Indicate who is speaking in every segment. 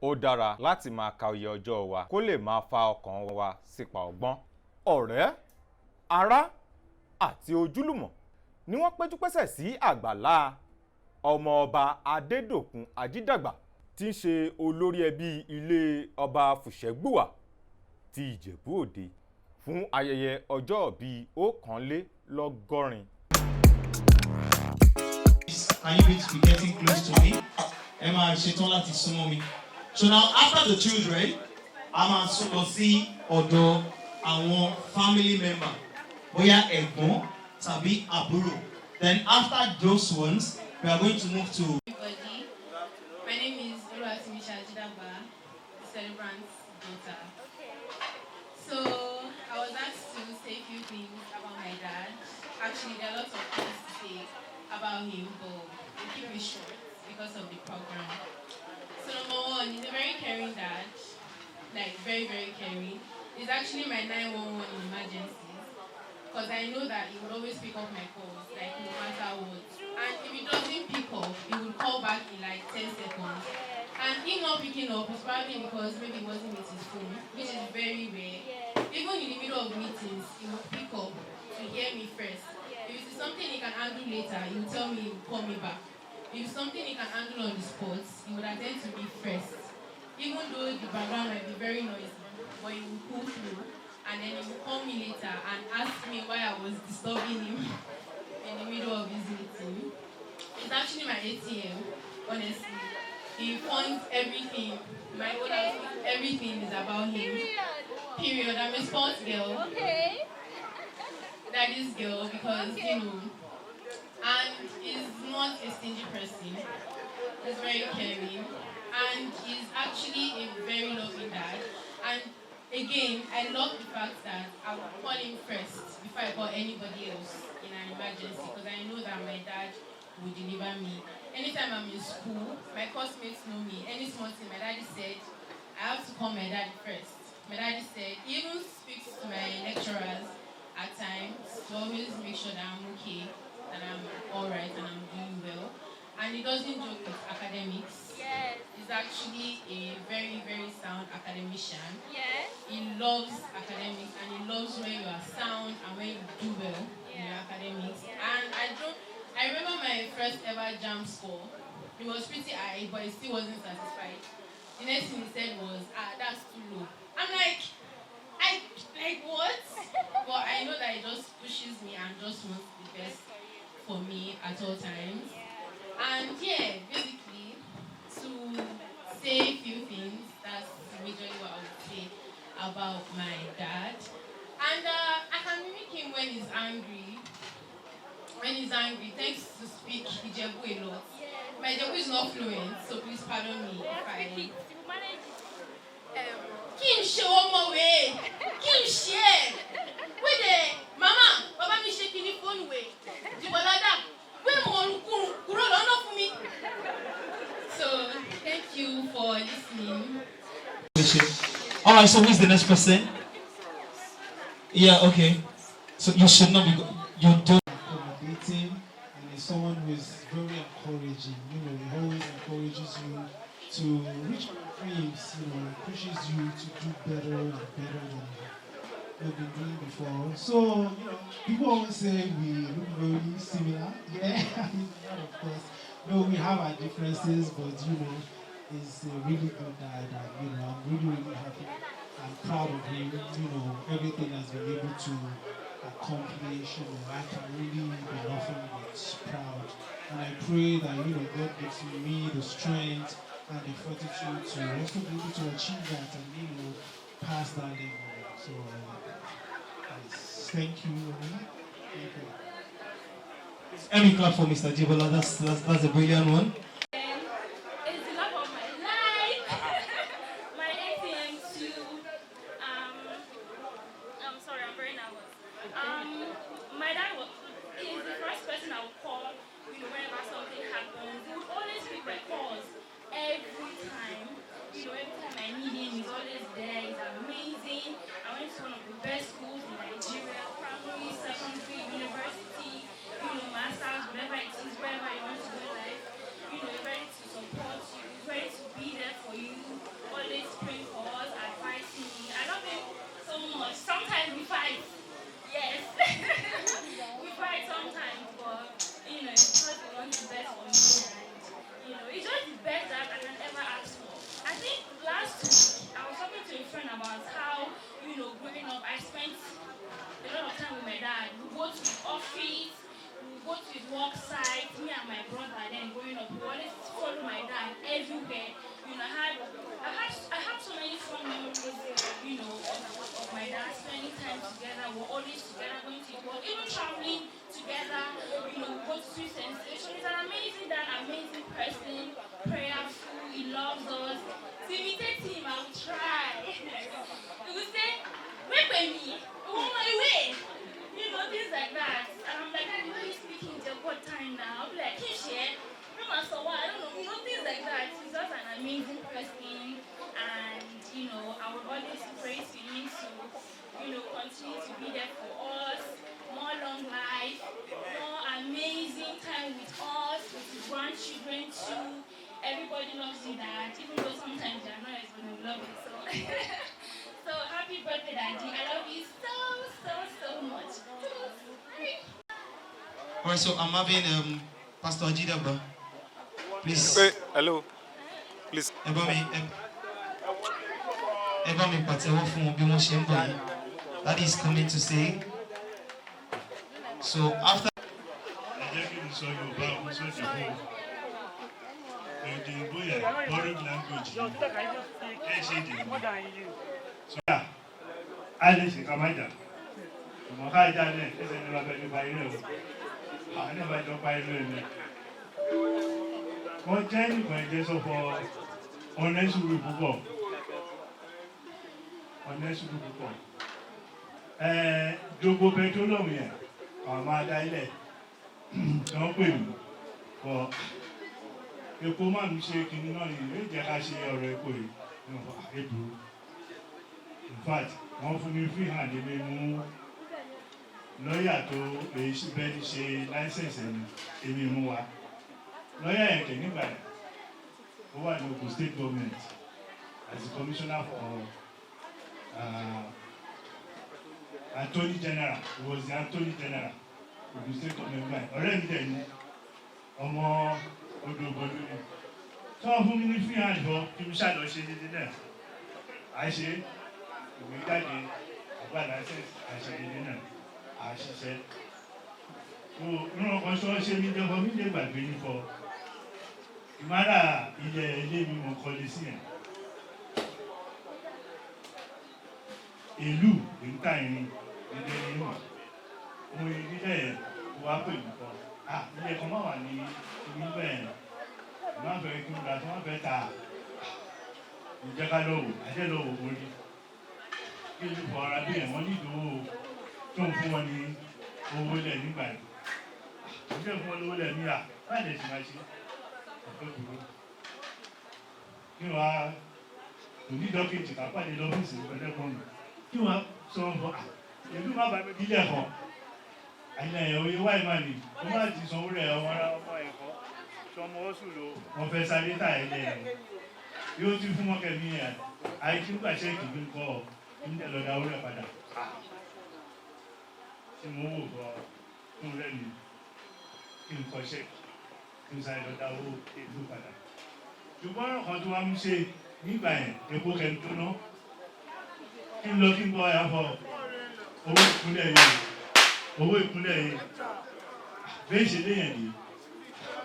Speaker 1: Ó dára láti máa ka iye ọjọ́ wa kó lè máa fa ọkàn wa sípa ọgbọ́n. Ọ̀rẹ́, ará àti ojúlùmọ̀ ni wọ́n péjú pésẹ̀ sí àgbàlá ọmọ ọba Adedokun Ajidagba tí ń ṣe olórí ẹbí ilé ọba Fusengbuwa ti Ìjẹ̀bú Òde fún ayẹyẹ ọjọ́ bíi Ogorin.
Speaker 2: Are you going to be getting close to me? Emma ṣetán láti súnmọ́ mi. So now after the children, a máa sún lọ sí ọ̀dọ̀ àwọn family member, bóyá ẹ̀gbọ́n tàbí àbúrò. Then after those ones, we are going to move to.
Speaker 3: Everybody, my name is Olori Ajidagba, the celebrant's daughter. So I was asked to say a few things about my dad. Actually, there are lots of things to say about him, but we'll keep it short because of the program. So number one, he's a very caring dad, like very, very caring. He's actually my 911 in emergencies, because I know that he will always pick up my calls, like no matter what. And if he doesn't pick up, he will call back in like 10 seconds. And him not picking up is probably because maybe he wasn't with his phone, which is very rare. Even in the middle of meetings, he will pick up to hear me first. If it is something he can handle later, he will tell me, he will call me back. If it's something he can handle on the spot, he would attend to me first. Even though the background might be very noisy, but he will pull through, and then he will call me later and ask me why I was disturbing him in the middle of his meeting. It's actually my ATM, honestly. He funds everything. My whole house, everything is about him. Period. I'm a sports girl. Okay. Daddy's girl because, you know, and he's not a stingy person. He's very caring. And he's actually a very loving dad. And again, I love the fact that I will call him first before I call anybody else in an emergency, because I know that my dad will deliver me. Anytime I'm in school, my classmates know me. Any small thing my daddy said, I have to call my daddy first. My daddy said, he even speaks to my lecturers at times to always make sure that I'm okay, that I'm alright and I'm doing well. And he doesn't joke with academics. Yes. He's actually a very, very sound academician. Yes. He loves academics and he loves when you are sound and when you do well in your academics. Yeah. And I remember my first ever jam score. It was pretty high, but he still wasn't satisfied. The next thing he said was, that's too low. I'm like what? But I know that he just pushes me and just wants the best for me at all times. And yeah, basically, to say a few things, that's majorly what I would say about my dad. And I can mimic him when he's angry. When he's angry, thanks to speak Ijebu a lot. My Ijebu is not fluent, so please pardon me if I... Kí n ṣe ọmọ wẹ̀, kí n ṣe ẹ̀, wẹ́dẹ̀ mama, bàbá mi ṣe kí ní fóònù wẹ̀, jìbọ̀ládà, wẹ́ mo kúrò lọ́nà fún mi. So, thank you for listening.
Speaker 2: Alright, so who's the next person? Yeah, okay. So you should not be, you don't. Accommodating, and he's someone who is very encouraging. You know, he always encourages you to reach your dreams, you know, pushes you to do better and better than you've been doing before. So, you know, people always say we look very similar. Yeah, of course. No, we have our differences, but you know, he's a really good dad, and you know, I'm really, really happy. I'm proud of him. You know, everything has been able to accomplish. You know, I can really be nothing but proud. And I pray that, you know, God gives me the strength and the fortitude to also be able to achieve that and, you know, pass that level. So, thank you. Thank you. Any clap for Mr. Jibola. That's a brilliant one.
Speaker 4: It's the love of my life. My ATM too. I'm sorry, I'm very nervous. My dad is the first person I would call, you know, whenever something happens. He would always pick my calls every time. You know, every time I need him, he's always there. He's amazing. I went to one of the best schools in Nigeria, primary, secondary, university, you know, masters, whatever it is, wherever you want to go in life. You know, I was talking to a friend about how, growing up, I spent a lot of time with my dad. We go to his office, we go to his work site, me and my brother. Then growing up, we always follow my dad everywhere. I have so many fun memories, of my dad spending time together. We're always together, going to work, even traveling together. We go to sweet sensation. He's an amazing dad, amazing person, prayerful. He loves us. To imitate him, I will try. He would say, "Wait for me, on my way." Things like that. And I'm like, "Daddy, why are you speaking to what time now?" I'll be like, "Hey, I don't know, things like that." He's just an amazing person, and I would always pray to him to, continue to be there for us, more long life, more amazing time with us, with his grandchildren too. Everybody loves you, Dad, even though sometimes they're not as gonna love it. So, so happy birthday, Daddy! I love you so much.
Speaker 2: All right, so I'm having Pastor Ajidagba. Please.
Speaker 1: Hey, hello. Please.
Speaker 2: That is coming to say. So after.
Speaker 5: Wọ́n jẹ́ nìkan ẹ̀jẹ̀ sọ́fọ́ ọ̀nẹ́sùrù púpọ̀ Jogbo petroleum yẹn àwọn máa dá ilẹ̀ tí wọ́n pè mí kọ epo máa ń ṣe kìnnì náà yìí ló jẹ́ ká ṣe ọ̀rọ̀ epo yìí ètò in fact wọ́n fún mi free hand mi mú lọ́ọ̀yà tó èyí bẹ́ẹ̀ ní ṣe láìsẹ̀nsì èmi mú wa lọ́yà ẹ̀kẹ́ nígbà yẹn ó wà ní Ogun State Government as the Commissioner for Attorney General. He was the Attorney General Ogun State Government. Ọ̀rẹ́ mi dẹ̀ ní ọmọ odò ògbọ́dún ni tí wọ́n fún mi ní free hand bọ́ kí n ṣàlọ́ ṣe dédé náà àṣẹ ìwé jáde àgbà license àṣẹ dédé náà àṣìṣe ìran kan ṣọ́ ṣe mí jẹ́ mi lè gbàgbé ní fọ́ ìmárà ilẹ̀ ilé mi mọ̀ kọ́lé sí ẹ̀ ìlú ìta ìrìn ilé nínú ohun ìdílé ẹ̀ wà pè mí kọ́ ilé kan máa wà ní ibi bẹ́ẹ̀ máa fẹ́ kí n gbà tí wọ́n fẹ́ ta ìjẹ́ká lọ́wọ́ àjẹ́lọ́wọ́ orí kí ìlú fọ ara bí ẹ̀wọ̀n nídòó tó ń fún wọn ní owó ilẹ̀ nígbà yìí ìjẹ́ fún wọn lówó ilẹ̀ níyà láì lè ṣe máa ṣe kí wọ́n á onídọ́kẹ́jì kápàdé lọ́fíìsì ìpẹ́lẹ́kọ̀ọ́nù kí wọ́n sọ fún ìlú má bàbá ilé ẹ̀kọ́ àìlẹ̀ ẹ̀yẹ̀ oyè wáyé máa nì wọ́n má ti sanwó rẹ̀ ọmọ ẹ̀kọ́ sọmọ oṣù lò wọ́n fẹ́ sáré tà ẹ̀lẹ̀ ẹ̀ yóò ti fún wọn kẹ́mi ẹ̀ àìkí nígbà ṣẹ́ẹ̀kì bí kọ́ ní ẹ̀lọ́dà owó rẹ̀ padà tí mo wò bọ́ fún rẹ̀ ní kí n kọ́ ṣẹ́ẹ̀kì kí n sáré lọ́dà owó ìlú padà ṣùgbọ́n ọ̀kan tó wá ń ṣe nígbà yẹn epo kẹ́ ń tó ná kí n lọ kí n bọ́ ẹ̀yà fọ owó ìpínlẹ̀ yìí bẹ́ẹ̀ ṣe léyìn yìí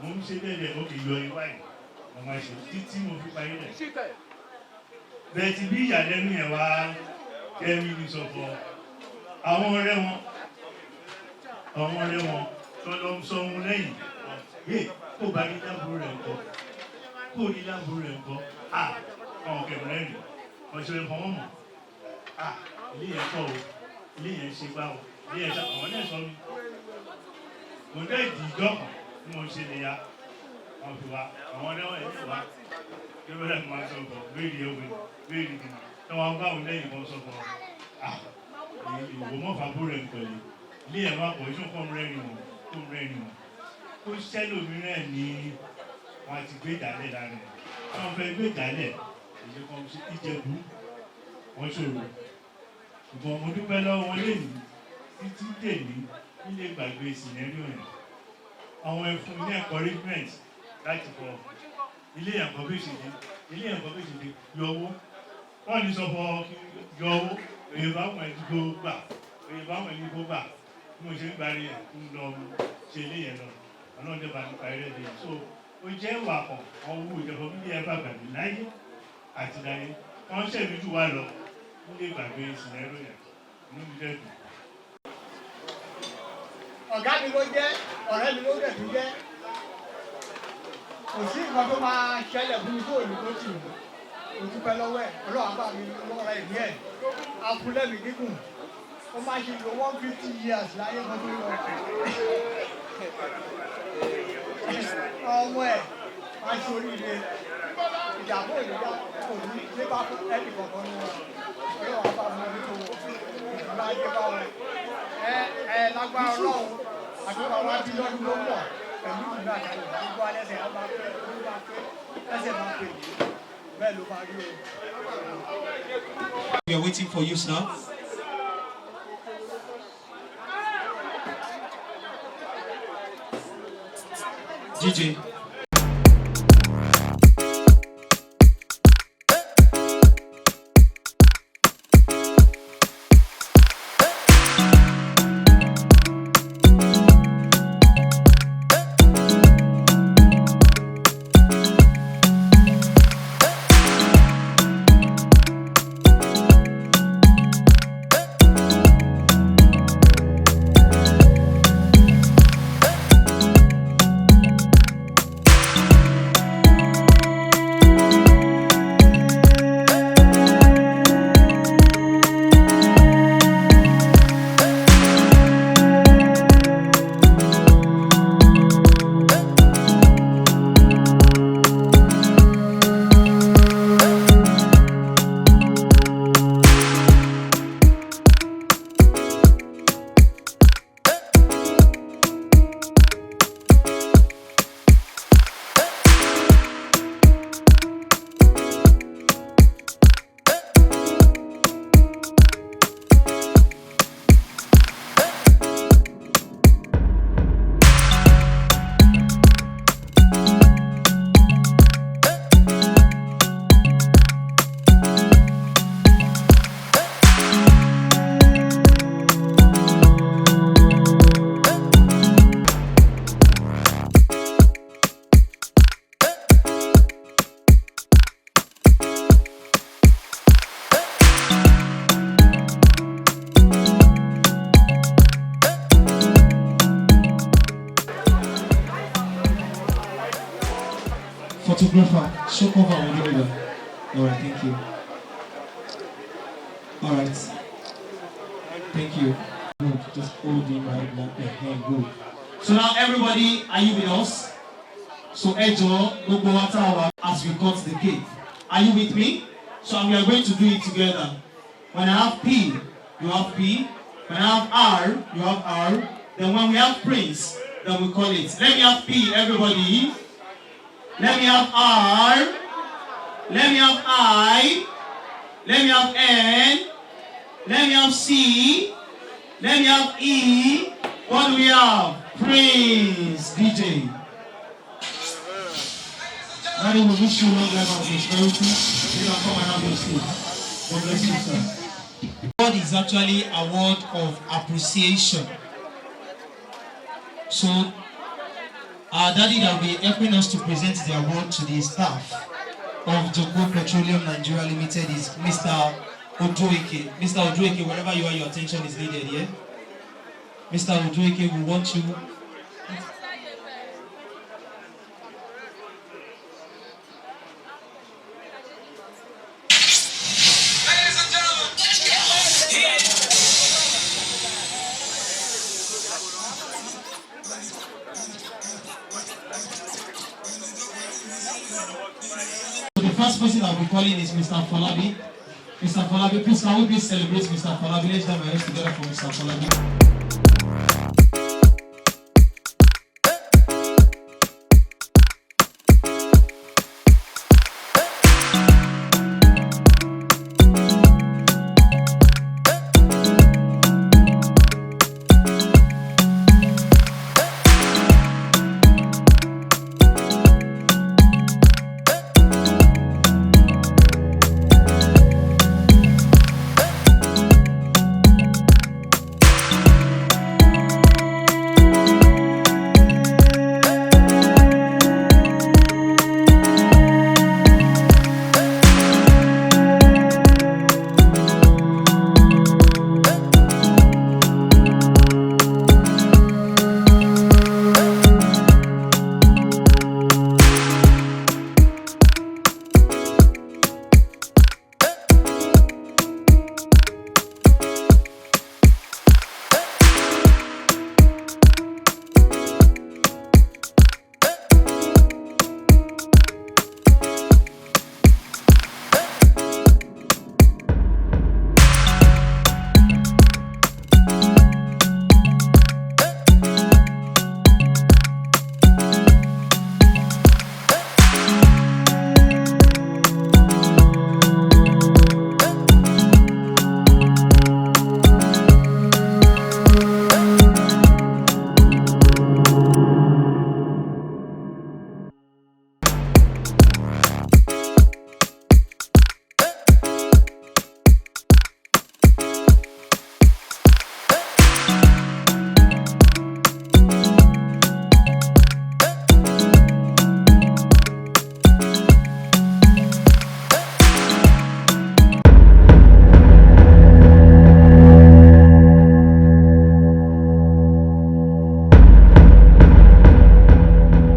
Speaker 5: mo ń ṣe lẹ́lẹ̀ òkè yọ ìwá yìí ọmọ ẹ̀ṣẹ̀ títí mo fi parí rẹ̀ bẹ́ẹ̀ ti bí ìyàlẹ́nu yẹn wá kẹ́mi ní sọ̀fọ̀ àwọn ọ̀rẹ́ wọn tó lọ sọ ohun lẹ́yìn kó bá ní lábúrò rẹ̀ ńkọ́ kó ní lábúrò rẹ̀ ńkọ́ àwọn kẹ̀mọ́ rẹ̀ ọ̀ṣẹ̀rẹ̀ fọwọ́ mọ̀ ilé yẹn kọ́ o ilé yẹn ṣe gbá o ilé yẹn ṣe àwọn náà sọ mi mo dẹ́ ìdí ìjọ kan tí mo ṣe lè ya wọn fi wá àwọn ọ̀rẹ́ ẹ̀ wá kí wọ́n lẹ́nu máa sọ fọ wéèlì ẹ̀wẹ̀ wéèlì kìnnà tí wọ́n bá òun lẹ́yìn kan sọ fọ ìwò mọ́fà bó rẹ̀ pẹ̀lú ilé yẹn máa pọ̀ ìṣó kọ́ rẹ̀ nìwọ̀n kó rẹ̀ nìwọ̀n kó ṣẹlòmíràn ní wọn ti gbé ìdálẹ̀ lára ẹ̀ wọ́n fẹ́ gbé ìdálẹ̀ èyí kan Ìjẹ̀bú wọ́n ṣòro ṣùgbọ́n mo dúpẹ́ lọ́wọ́ wọn lè ní títí dèní nílé gbàgbé scenario yẹn àwọn ẹ̀fún ní encouragement láti kọ ilé ẹ̀kọ́ bí ṣe dé yọ owó wọ́n ní sọ fọ yọ owó èyí bá wọn ẹni kó gbà èyí bá wọn ẹni kó gbà bí mo ṣe ń gbárí ẹ̀ ń lọ ṣe ilé yẹn lọ ọ̀nà ọ̀dẹ́ bá nípa ẹ̀rẹ́ dé so ó jẹ́ ìwà kan wọ́n wú ìjọba bí ẹ bá gbàgbé láyé àti láyé wọ́n ṣẹ̀mí jù wá lọ nílé ìgbàgbé ìsìnlẹ́rọ yẹn inú mi dẹ́kun.
Speaker 6: ọ̀gá mi ló jẹ́ ọ̀rẹ́ mi ló dẹ̀ tún jẹ́ kò sí nǹkan tó máa ṣẹlẹ̀ fún mi tó òní tó tì mí mo dúpẹ́ lọ́wọ́ ẹ̀ ọlọ́run bá mi lọ́ra ìní ẹ̀ afúnlẹ́mì gígùn ó máa ṣe lo 150 years láyé kan tó lọ ọmọ ẹ̀ máa ṣe oríire ìjàmbá òdìjà kò ní nípa ẹnì kọ̀ọ̀kan ní wọn ọlọ́run bá mi lọ́dún tó wọ ìgbà ajé bá wọn ẹ lágbára ọlọ́run àti àwọn abí lọ́dún ló pọ̀ pẹ̀lú ìgbà àtàlẹ̀ gbogbo alẹ́sẹ̀ á máa pẹ́ ẹsẹ̀ máa pè bẹ́ẹ̀ ló máa rí o.
Speaker 2: We are waiting for you, sir. DJ. Photographer, show cover on the river. Alright, thank you. Alright. Thank you. Good. Just hold him right now. Good. So now everybody, are you with us? So Ejo, as we cut the cake. Are you with me? So we are going to do it together. When I have P, you have P. When I have R, you have R. Then when we have Prince, then we call it. Let me have P, everybody. Let me have R. Let me have I. Let me have N. Let me have C. Let me have E. What do we have? Prince DJ. Daddy, we wish you long life and prosperity. You can come and have your seat. God bless you, sir. Award is actually a word of appreciation. So, our daddy that will be helping us to present the award to the staff of Joko Petroleum Nigeria Limited is Mr. Ojoeke. Mr. Ojoeke, wherever you are, your attention is needed here. Mr. Ojoeke, we want you. So the first person I'll be calling is Mr. Falabi. Mr. Falabi, please can we please celebrate Mr. Falabi? Let's have our hands together for Mr. Falabi.